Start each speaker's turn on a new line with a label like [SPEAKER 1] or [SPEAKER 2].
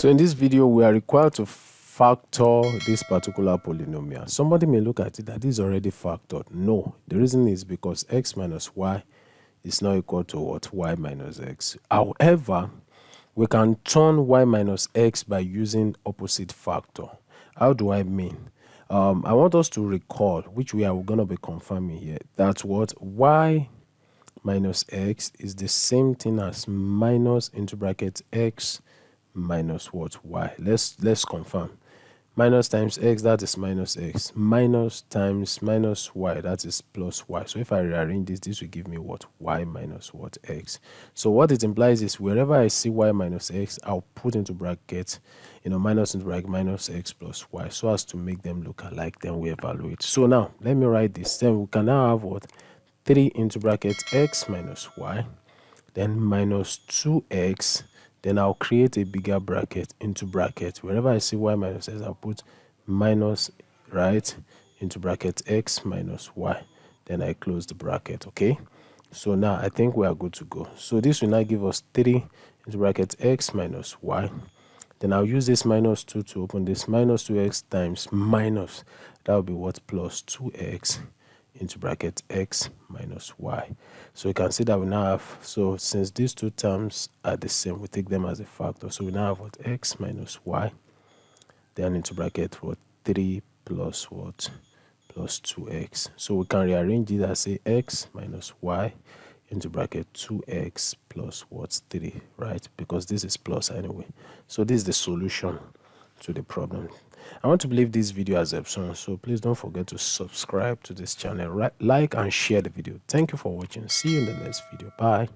[SPEAKER 1] So in this video, we are required to factor this particular polynomial. Somebody may look at it that this is already factored. No, the reason is because x minus y is not equal to what? Y minus x. However, we can turn y minus x by using opposite factor. How do I mean? I want us to recall, which we are going to be confirming here, that what y minus x is the same thing as minus into bracket x minus what? Y. Let's confirm. Minus times x, that is minus x. Minus times minus y, that is plus y. So if I rearrange this will give me what? Y minus what? X. So what it implies is wherever I see y minus x, I'll put into bracket, minus into bracket minus x plus y, so as to make them look alike. Then we evaluate. So now let me write this. Then we can now have what? 3 into bracket x minus y, then minus 2x. Then I'll create a bigger bracket into bracket. Wherever I see y minus x, I'll put minus, right, into bracket x minus y. Then I close the bracket, okay? So now I think we are good to go. So this will now give us 3 into bracket x minus y. Then I'll use this minus 2 to open this. Minus 2x times minus, that will be what? Plus 2x into bracket x minus y. So you can see that we now have, so since these two terms are the same, we take them as a factor. So we now have what? X minus y, then into bracket what? 3 plus what? Plus 2x. So we can rearrange it as say x minus y into bracket 2x plus what? 3, right? Because this is plus anyway. So this is the solution to the problem. I want to believe this video has helped someone, so please don't forget to subscribe to this channel, like and share the video. Thank you for watching. See you in the next video. Bye.